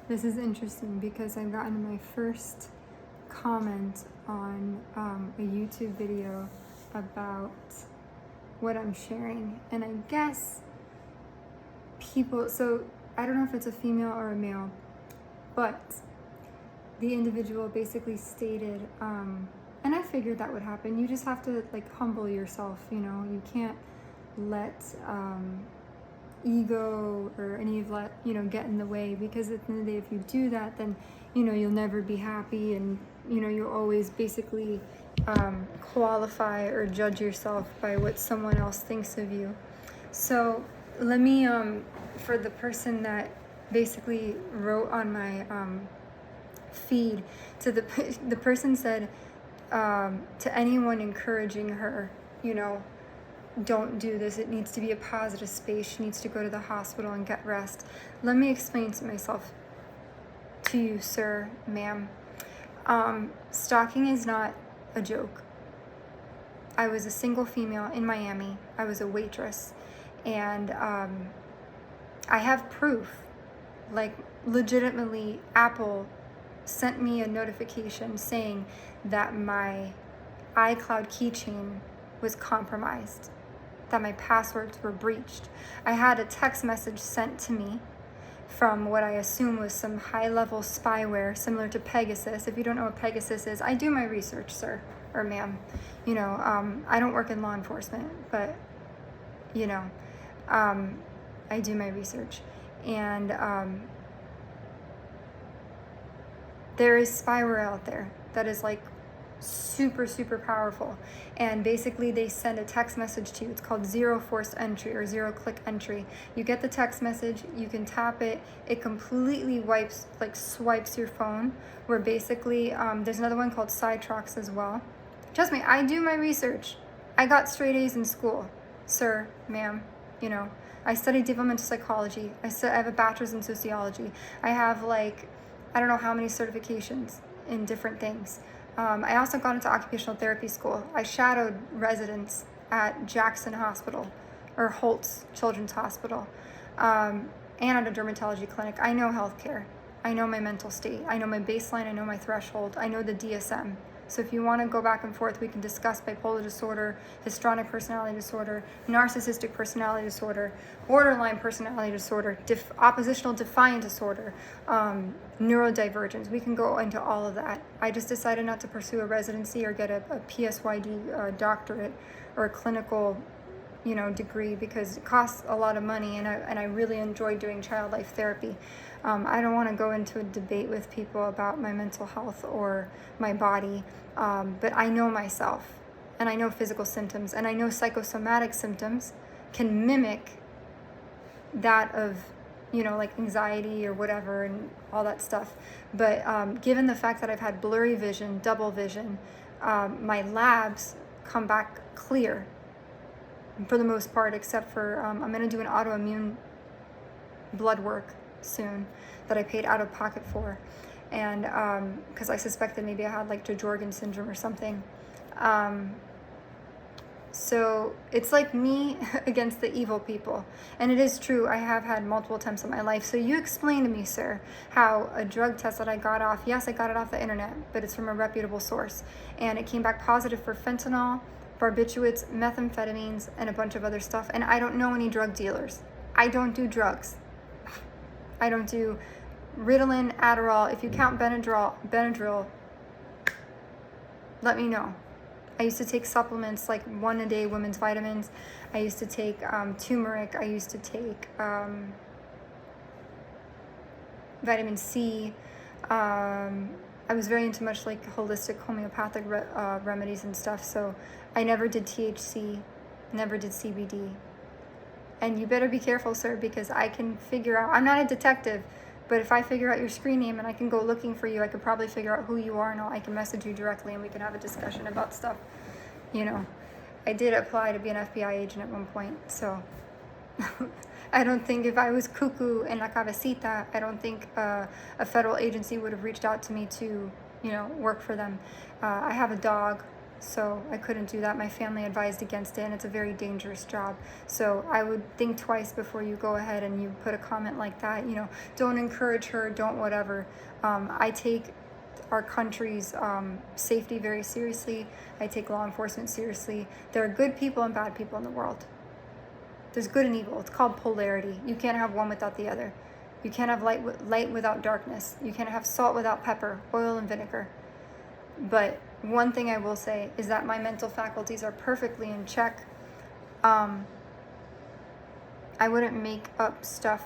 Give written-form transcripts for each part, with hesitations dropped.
This is interesting because I've gotten my first comment on a YouTube video about what I'm sharing. And I guess people, so I don't know if it's a female or a male, but the individual basically stated, and I figured that would happen. You just have to like humble yourself, you know, you can't let ego or any of that, you know, get in the way, because at the end of the day, if you do that, then, you know, you'll never be happy, and, you know, you'll always basically qualify or judge yourself by what someone else thinks of you. So let me, for the person that basically wrote on my feed, to the person said, to anyone encouraging her, you know, don't do this. It needs to be a positive space. She needs to go to the hospital and get rest. Let me explain to myself, to you, sir, ma'am. Stalking is not a joke. I was a single female in Miami. I was a waitress. And I have proof. Like, legitimately, Apple sent me a notification saying that my iCloud keychain was compromised, that my passwords were breached. I had a text message sent to me from what I assume was some high-level spyware similar to Pegasus. If you don't know what Pegasus is, I do my research, sir or ma'am. You know, I don't work in law enforcement, but, you know, I do my research. And there is spyware out there that is like super powerful, and basically they send a text message to you. It's called zero forced entry or zero click entry. You get the text message, you can tap it, it completely swipes your phone, where basically there's another one called sidetracks as well. Trust me, I do my research. I got straight A's in school, sir, ma'am. You know, I studied developmental psychology. I have a bachelor's in sociology. I have like, I don't know how many certifications in different things. I also got into occupational therapy school. I shadowed residents at Jackson Hospital or Holtz Children's Hospital, and at a dermatology clinic. I know healthcare. I know my mental state. I know my baseline. I know my threshold. I know the DSM. So if you want to go back and forth, we can discuss bipolar disorder, histrionic personality disorder, narcissistic personality disorder, borderline personality disorder, oppositional defiant disorder, neurodivergence. We can go into all of that. I just decided not to pursue a residency or get a PSYD doctorate or a clinical, you know, degree, because it costs a lot of money, and I really enjoy doing child life therapy. I don't want to go into a debate with people about my mental health or my body, but I know myself, and I know physical symptoms, and I know psychosomatic symptoms can mimic that of, you know, like anxiety or whatever and all that stuff. But given the fact that I've had blurry vision, double vision, my labs come back clear for the most part, except for I'm going to do an autoimmune blood work soon that I paid out of pocket for, and because I suspected maybe I had like Jorgen syndrome or something. So it's like me against the evil people. And it is true, I have had multiple attempts in my life. So you explain to me, sir, how a drug test that I got off, yes, I got it off the internet, but it's from a reputable source, and it came back positive for fentanyl, barbiturates, methamphetamines, and a bunch of other stuff. And I don't know any drug dealers. I don't do drugs. I don't do Ritalin, Adderall. If you count Benadryl, let me know. I used to take supplements like 1 a day, women's vitamins. I used to take turmeric. I used to take vitamin C. I was very into much like holistic homeopathic remedies and stuff. So I never did THC, never did CBD. And you better be careful, sir, because I can figure out, I'm not a detective, but if I figure out your screen name and I can go looking for you, I could probably figure out who you are, and I can message you directly and we can have a discussion about stuff. You know, I did apply to be an FBI agent at one point, so I don't think if I was cuckoo en la cabecita, I don't think a federal agency would have reached out to me to, you know, work for them. I have a dog. So I couldn't do that. My family advised against it, and it's a very dangerous job. So I would think twice before you go ahead and you put a comment like that. You know, don't encourage her, don't whatever. I take our country's safety very seriously. I take law enforcement seriously. There are good people and bad people in the world. There's good and evil. It's called polarity. You can't have one without the other. You can't have light without darkness. You can't have salt without pepper, oil and vinegar. But one thing I will say is that my mental faculties are perfectly in check. I wouldn't make up stuff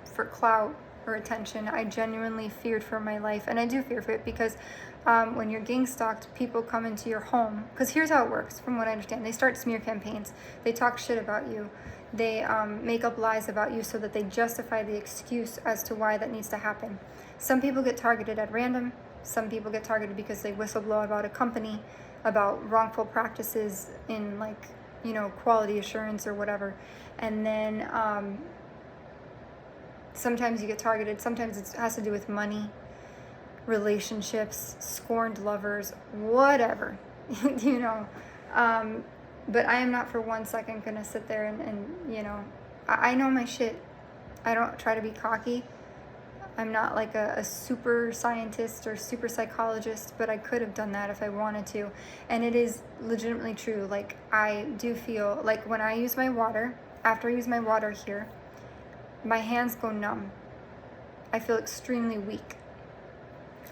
for clout or attention. I genuinely feared for my life, and I do fear for it because when you're gang stalked, people come into your home. Because here's how it works, from what I understand. They start smear campaigns. They talk shit about you. They make up lies about you so that they justify the excuse as to why that needs to happen. Some people get targeted at random. Some people get targeted because they whistleblow about a company, about wrongful practices in, like, you know, quality assurance or whatever. And then sometimes you get targeted. Sometimes it has to do with money, relationships, scorned lovers, whatever, you know. But I am not for 1 second going to sit there and you know, I know my shit. I don't try to be cocky. I'm not like a super scientist or super psychologist, but I could have done that if I wanted to. And it is legitimately true. Like, I do feel like when I use my water, after I use my water here, my hands go numb. I feel extremely weak.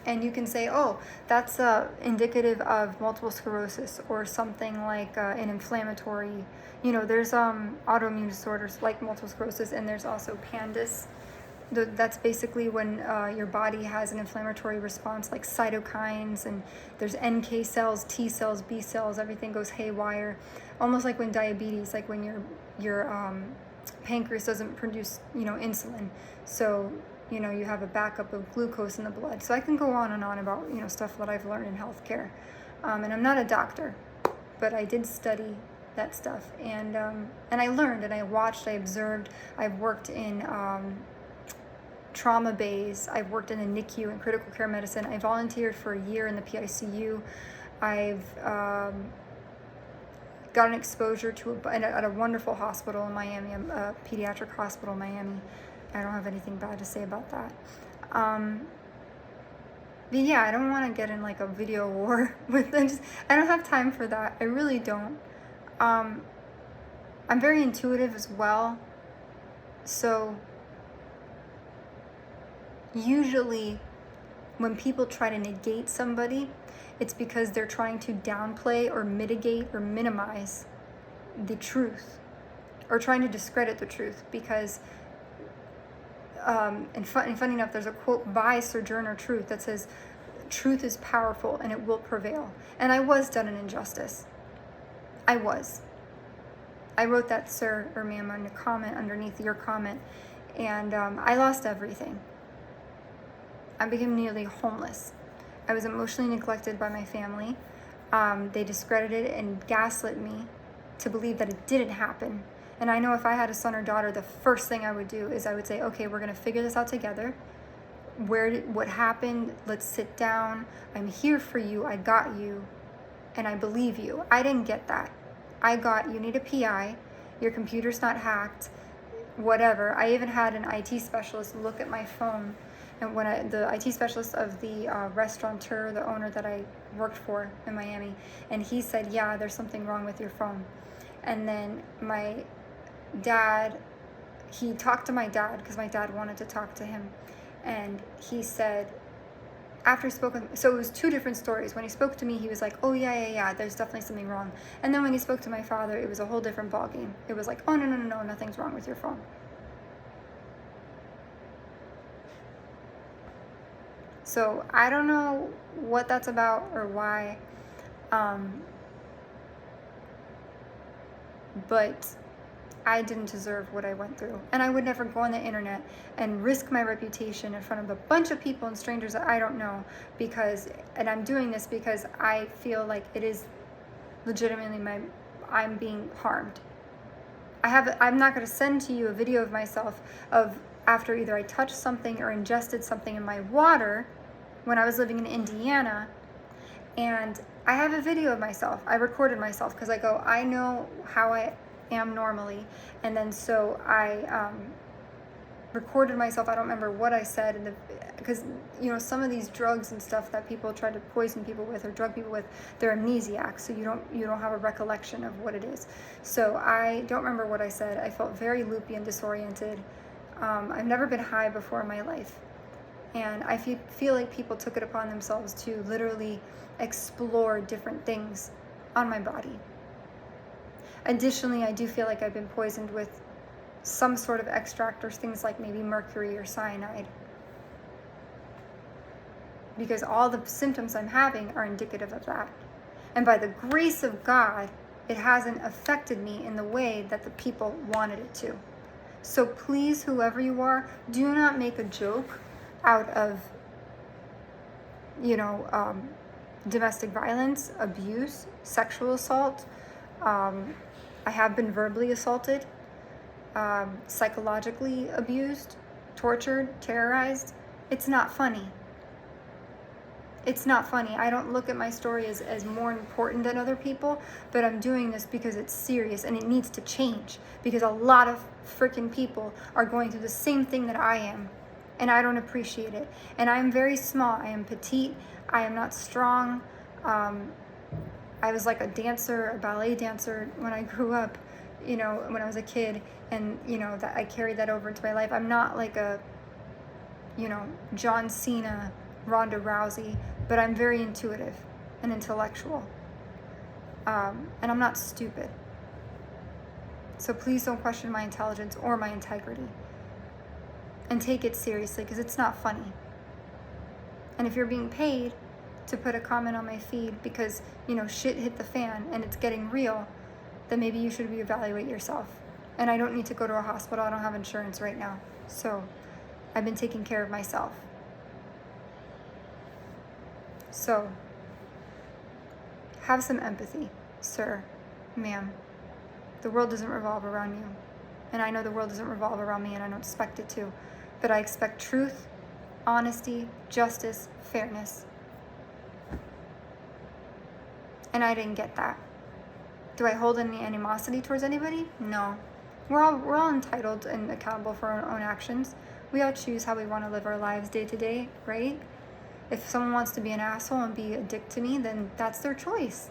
And you can say, oh, that's indicative of multiple sclerosis or something like an inflammatory, you know, there's autoimmune disorders like multiple sclerosis, and there's also PANDAS. That's basically when your body has an inflammatory response, like cytokines, and there's NK cells, T cells, B cells, everything goes haywire. Almost like when diabetes, like when your pancreas doesn't produce, you know, insulin. So, you know, you have a backup of glucose in the blood. So I can go on and on about, you know, stuff that I've learned in healthcare. And I'm not a doctor, but I did study that stuff. And I learned, and I watched, I observed. I've worked in trauma bays. I've worked in the NICU in critical care medicine. I volunteered for a year in the PICU. I've got an exposure to at a wonderful hospital in Miami, a pediatric hospital in Miami. I don't have anything bad to say about that. But yeah, I don't want to get in like a video war with them. I don't have time for that. I really don't. I'm very intuitive as well. So usually when people try to negate somebody, it's because they're trying to downplay or mitigate or minimize the truth, or trying to discredit the truth. Because and funny enough, there's a quote by Sojourner Truth that says, truth is powerful and it will prevail. And I was done an injustice. I wrote that, sir or ma'am, on a comment underneath your comment, and I lost everything. I became nearly homeless. I was emotionally neglected by my family. They discredited and gaslit me to believe that it didn't happen. And I know if I had a son or daughter, the first thing I would do is I would say, okay, we're going to figure this out together. What happened? Let's sit down. I'm here for you. I got you. And I believe you. I didn't get that. I got, you need a PI. Your computer's not hacked. Whatever. I even had an IT specialist look at my phone. And when the IT specialist of the restaurateur, the owner that I worked for in Miami, and he said, yeah, there's something wrong with your phone. And then my dad, he talked to my dad because my dad wanted to talk to him. And he said, after he spoke with me, so it was two different stories. When he spoke to me, he was like, oh, yeah, there's definitely something wrong. And then when he spoke to my father, it was a whole different ballgame. It was like, oh, no, nothing's wrong with your phone. So I don't know what that's about or why, but I didn't deserve what I went through. And I would never go on the internet and risk my reputation in front of a bunch of people and strangers that I don't know, and I'm doing this because I feel like it is legitimately I'm being harmed. I'm not going to send to you a video of myself of after either I touched something or ingested something in my water when I was living in Indiana, And I have a video of myself. I recorded myself because I go, I know how I am normally. And then so I recorded myself. I don't remember what I said because some of these drugs and stuff that people try to poison people with or drug people with, they're amnesiacs, so you don't have a recollection of what it is. So I don't remember what I said. I felt very loopy and disoriented. I've never been high before in my life, and I feel like people took it upon themselves to literally explore different things on my body. Additionally, I do feel like I've been poisoned with some sort of extract or things like maybe mercury or cyanide, because all the symptoms I'm having are indicative of that. And by the grace of God, it hasn't affected me in the way that the people wanted it to. So please, whoever you are, do not make a joke out of domestic violence, abuse, sexual assault. I have been verbally assaulted, psychologically abused, tortured, terrorized. It's not funny. It's not funny. I don't look at my story as more important than other people, but I'm doing this because it's serious and it needs to change, because a lot of freaking people are going through the same thing that I am, and I don't appreciate it. And I'm very small. I am petite. I am not strong. I was like a dancer, a ballet dancer when I grew up, when I was a kid, and that I carried that over into my life. I'm not like a John Cena, Ronda Rousey, but I'm very intuitive and intellectual, and I'm not stupid. So please don't question my intelligence or my integrity, and take it seriously, because it's not funny. And if you're being paid to put a comment on my feed because shit hit the fan and it's getting real, then maybe you should reevaluate yourself. And I don't need to go to a hospital. I don't have insurance right now, so I've been taking care of myself. So have some empathy, sir, ma'am. The world doesn't revolve around you. And I know the world doesn't revolve around me, and I don't expect it to. But I expect truth, honesty, justice, fairness. And I didn't get that. Do I hold any animosity towards anybody? No. We're all entitled and accountable for our own actions. We all choose how we want to live our lives day to day, right? If someone wants to be an asshole and be a dick to me, then that's their choice.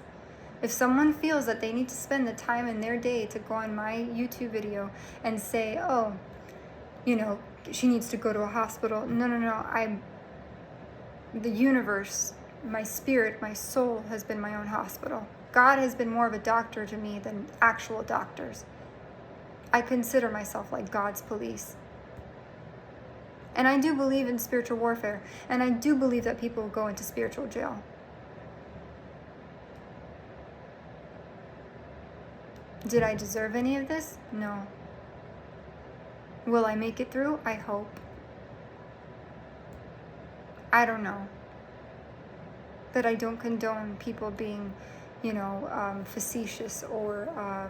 If someone feels that they need to spend the time in their day to go on my YouTube video and say, oh, she needs to go to a hospital. No. The universe, my spirit, my soul has been my own hospital. God has been more of a doctor to me than actual doctors. I consider myself like God's police. And I do believe in spiritual warfare. And I do believe that people go into spiritual jail. Did I deserve any of this? No. Will I make it through? I hope. I don't know. But I don't condone people being, facetious or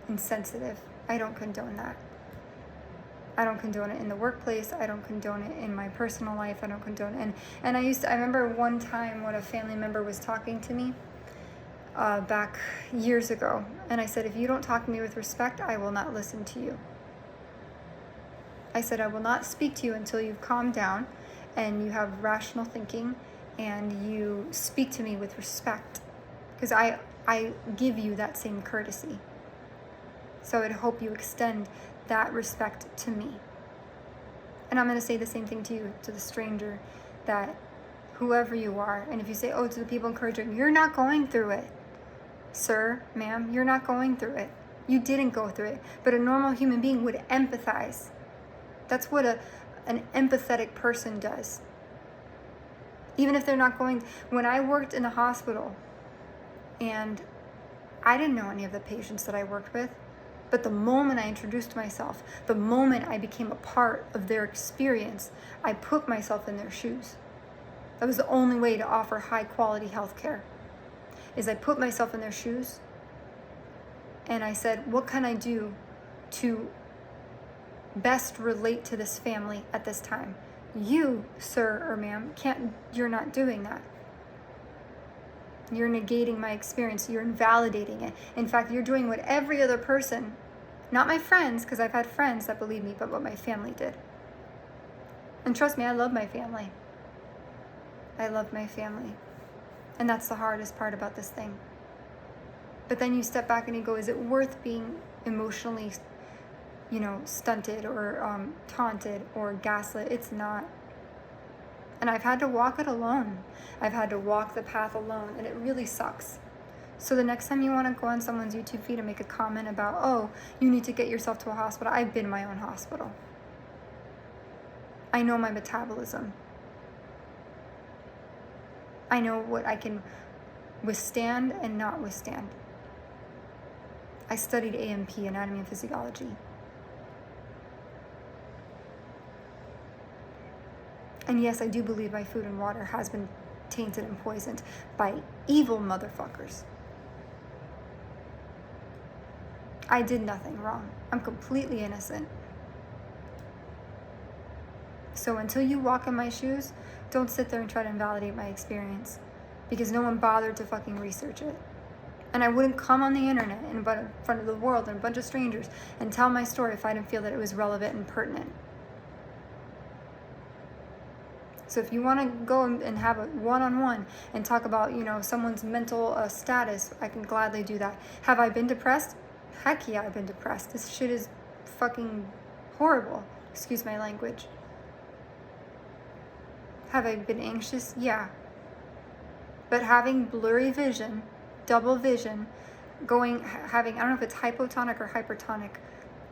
insensitive. I don't condone that. I don't condone it in the workplace. I don't condone it in my personal life. I don't condone it. And I remember one time when a family member was talking to me back years ago. And I said, if you don't talk to me with respect, I will not listen to you. I said, I will not speak to you until you've calmed down and you have rational thinking and you speak to me with respect. Because I give you that same courtesy. So I'd hope you extend that respect to me. And I'm going to say the same thing to you, to the stranger, that whoever you are, and if you say, oh, to the people encouraging, you're not going through it. Sir, ma'am, you're not going through it. You didn't go through it. But a normal human being would empathize. That's what an empathetic person does. Even if they're not going. When I worked in the hospital, and I didn't know any of the patients that I worked with, but the moment I introduced myself, the moment I became a part of their experience, I put myself in their shoes. That was the only way to offer high quality healthcare, is I put myself in their shoes and I said, what can I do to best relate to this family at this time? You, sir or ma'am, you're not doing that. You're negating my experience. You're invalidating it. In fact, you're doing what every other person, not my friends, because I've had friends that believe me, but what my family did. And trust me, I love my family. I love my family. And that's the hardest part about this thing. But then you step back and you go, is it worth being emotionally, stunted or taunted or gaslit? It's not. And I've had to walk it alone. I've had to walk the path alone, and it really sucks. So the next time you want to go on someone's YouTube feed and make a comment about, oh, you need to get yourself to a hospital, I've been in my own hospital. I know my metabolism. I know what I can withstand and not withstand. I studied AMP, anatomy and physiology. And yes, I do believe my food and water has been tainted and poisoned by evil motherfuckers. I did nothing wrong. I'm completely innocent. So until you walk in my shoes, don't sit there and try to invalidate my experience, because no one bothered to fucking research it. And I wouldn't come on the internet in front of the world and a bunch of strangers and tell my story if I didn't feel that it was relevant and pertinent. So if you want to go and have a one-on-one and talk about, someone's mental status, I can gladly do that. Have I been depressed? Heck yeah, I've been depressed. This shit is fucking horrible. Excuse my language. Have I been anxious? Yeah. But having blurry vision, double vision, having, I don't know if it's hypotonic or hypertonic,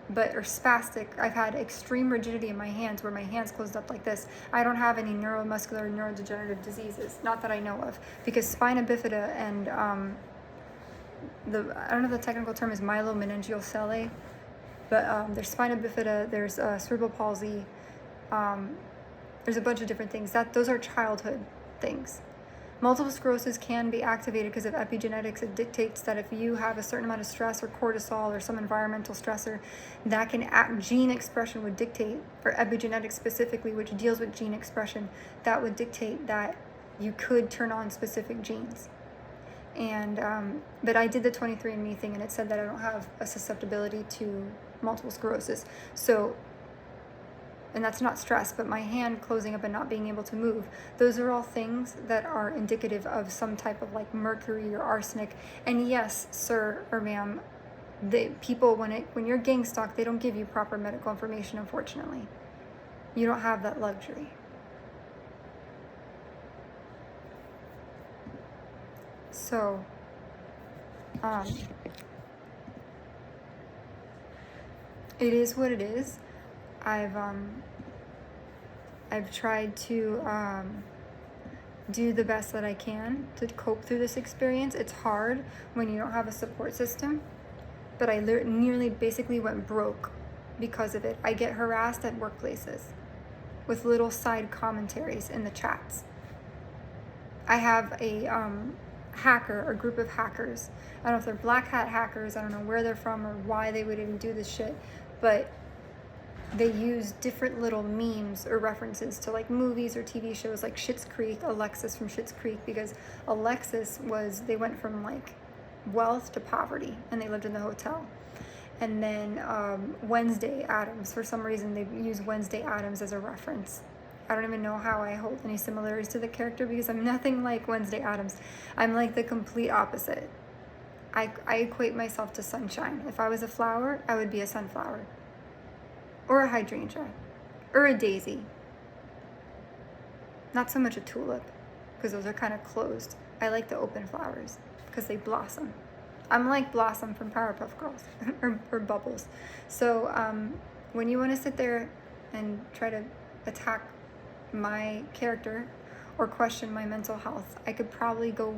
or spastic. I've had extreme rigidity in my hands where my hands closed up like this. I don't have any neuromuscular or neurodegenerative diseases, not that I know of, because spina bifida and I don't know if the technical term is myelomeningeal cellae, but there's spina bifida, there's cerebral palsy, there's a bunch of different things. Those are childhood things. Multiple sclerosis can be activated because of epigenetics. It dictates that if you have a certain amount of stress or cortisol or some environmental stressor, that can act, gene expression would dictate, or epigenetics specifically, which deals with gene expression, that would dictate that you could turn on specific genes. And but I did the 23andMe thing, and it said that I don't have a susceptibility to multiple sclerosis. So, and that's not stress, but my hand closing up and not being able to move, those are all things that are indicative of some type of like mercury or arsenic. And yes, sir or ma'am, people, when you're gang stalked, they don't give you proper medical information, unfortunately. You don't have that luxury. So, it is what it is. I've tried to do the best that I can to cope through this experience. It's hard when you don't have a support system, but I nearly basically went broke because of it. I get harassed at workplaces with little side commentaries in the chats. I have a group of hackers. I don't know if they're black hat hackers. I don't know where they're from or why they would even do this shit, but they use different little memes or references to like movies or TV shows like Schitt's Creek, Alexis from Schitt's Creek, because Alexis they went from like wealth to poverty and they lived in the hotel. And then Wednesday Addams, for some reason they use Wednesday Addams as a reference. I don't even know how I hold any similarities to the character, because I'm nothing like Wednesday Addams. I'm like the complete opposite. I equate myself to sunshine. If I was a flower, I would be a sunflower. Or a hydrangea. Or a daisy. Not so much a tulip, because those are kind of closed. I like the open flowers, because they blossom. I'm like Blossom from Powerpuff Girls, or Bubbles. So when you want to sit there and try to attack my character or question my mental health, I could probably go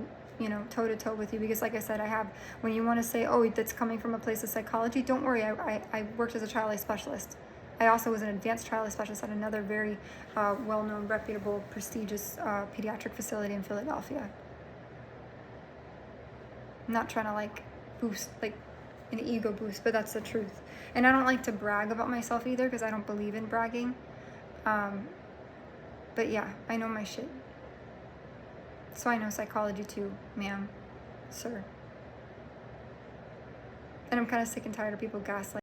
toe to toe with you, because like I said, when you want to say, oh, that's coming from a place of psychology, don't worry, I worked as a child life specialist. I also was an advanced child life specialist at another very well-known, reputable, prestigious pediatric facility in Philadelphia. I'm not trying to like boost, like an ego boost, but that's the truth. And I don't like to brag about myself either, because I don't believe in bragging. But yeah, I know my shit. So I know psychology too, ma'am, sir. And I'm kind of sick and tired of people gaslighting.